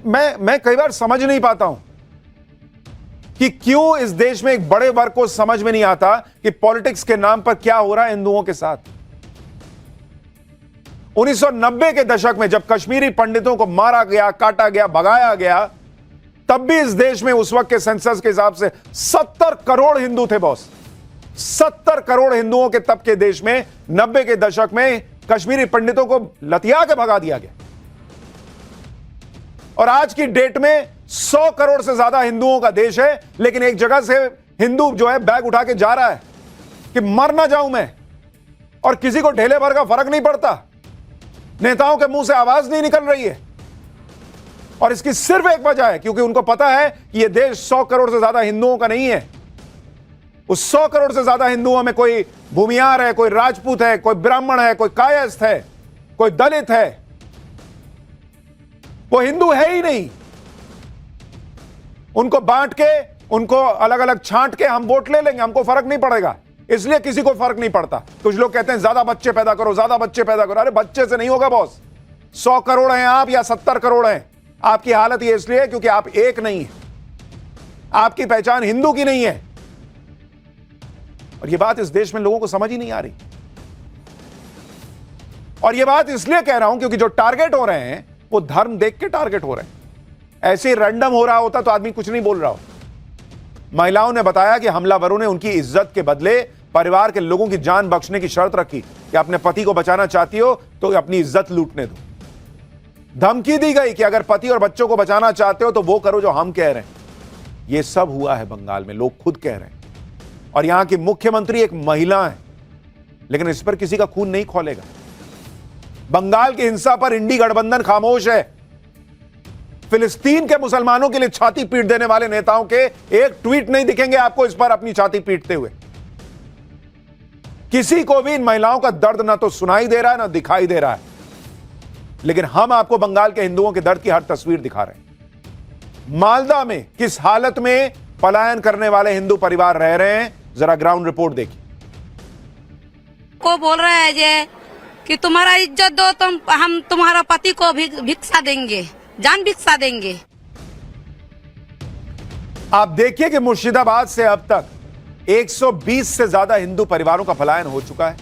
मैं कई बार समझ नहीं पाता हूं कि क्यों इस देश में एक बड़े वर्ग को समझ में नहीं आता कि पॉलिटिक्स के नाम पर क्या हो रहा है हिंदुओं के साथ। 1990 के दशक में जब कश्मीरी पंडितों को मारा गया, काटा गया, भगाया गया, तब भी इस देश में उस वक्त के सेंसस के हिसाब से 70 करोड़ हिंदू थे बॉस। 70 करोड़ हिंदुओं के तब के देश में 90 के दशक में कश्मीरी पंडितों को लतिया के भगा दिया गया। और आज की डेट में 100 करोड़ से ज्यादा हिंदुओं का देश है, लेकिन एक जगह से हिंदू जो है बैग उठा के जा रहा है कि मर ना जाऊं मैं, और किसी को ढेले भर का फर्क नहीं पड़ता, नेताओं के मुंह से आवाज नहीं निकल रही है। और इसकी सिर्फ एक वजह है, क्योंकि उनको पता है कि यह देश 100 करोड़ से ज्यादा हिंदुओं का नहीं है। उस 100 करोड़ से ज्यादा हिंदुओं में कोई भूमियार है, कोई राजपूत है, कोई ब्राह्मण है, कोई कायस्थ है, कोई दलित है, वो हिंदू है ही नहीं। उनको बांट के, उनको अलग अलग छांट के हम वोट ले लेंगे, हमको फर्क नहीं पड़ेगा, इसलिए किसी को फर्क नहीं पड़ता। कुछ लोग कहते हैं ज्यादा बच्चे पैदा करो, ज्यादा बच्चे पैदा करो। अरे बच्चे से नहीं होगा बॉस। 100 करोड़ हैं आप या 70 करोड़ हैं, आपकी हालत ये इसलिए है क्योंकि आप एक नहीं है, आपकी पहचान हिंदू की नहीं है। और यह बात इस देश में लोगों को समझ ही नहीं आ रही। और यह बात इसलिए कह रहा हूं क्योंकि जो टारगेट हो रहे हैं वो धर्म देख के टारगेट हो रहे हैं। ऐसे ही रैंडम हो रहा होता तो आदमी कुछ नहीं बोल रहा हो। महिलाओं ने बताया कि हमलावरों ने उनकी इज्जत के बदले परिवार के लोगों की जान बख्शने की शर्त रखी कि अपने पति को बचाना चाहती हो तो अपनी इज्जत लूटने दो। धमकी दी गई कि अगर पति और बच्चों को बचाना चाहते हो तो वो करो जो हम कह रहे हैं। यह सब हुआ है बंगाल में, लोग खुद कह रहे हैं। और यहां की मुख्यमंत्री एक महिला है, लेकिन इस पर किसी का खून नहीं खौलेगा। बंगाल की हिंसा पर इंडी गठबंधन खामोश है। फिलिस्तीन के मुसलमानों के लिए छाती पीट देने वाले नेताओं के एक ट्वीट नहीं दिखेंगे आपको इस पर अपनी छाती पीटते हुए। किसी को भी इन महिलाओं का दर्द ना तो सुनाई दे रहा है ना दिखाई दे रहा है। लेकिन हम आपको बंगाल के हिंदुओं के दर्द की हर तस्वीर दिखा रहे हैं। मालदा में किस हालत में पलायन करने वाले हिंदू परिवार रह रहे हैं, जरा ग्राउंड रिपोर्ट देखिए। को बोल रहा है जे कि तुम्हारा इज्जत दो, हम तुम्हारा पति को भिक्षा देंगे, जान भिक्षा देंगे। आप देखिए कि मुर्शिदाबाद से अब तक 120 से ज्यादा हिंदू परिवारों का पलायन हो चुका है।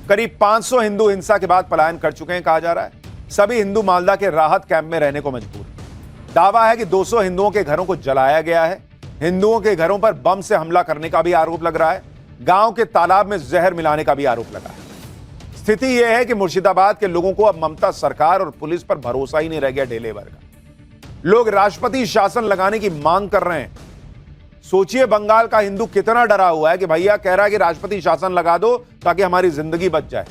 करीब 500 हिंदू हिंसा के बाद पलायन कर चुके हैं कहा जा रहा है। सभी हिंदू मालदा के राहत कैंप में रहने को मजबूर हैं। दावा है कि 200 हिंदुओं के घरों को जलाया गया है। हिंदुओं के घरों पर बम से हमला करने का भी आरोप लग रहा है। गांव के तालाब में जहर मिलाने का भी आरोप लगा है। स्थिति यह है कि मुर्शिदाबाद के लोगों को अब ममता सरकार और पुलिस पर भरोसा ही नहीं रह गया ढेले भर का। लोग राष्ट्रपति शासन लगाने की मांग कर रहे हैं। सोचिए बंगाल का हिंदू कितना डरा हुआ है कि भैया कह रहा है कि राष्ट्रपति शासन लगा दो ताकि हमारी जिंदगी बच जाए।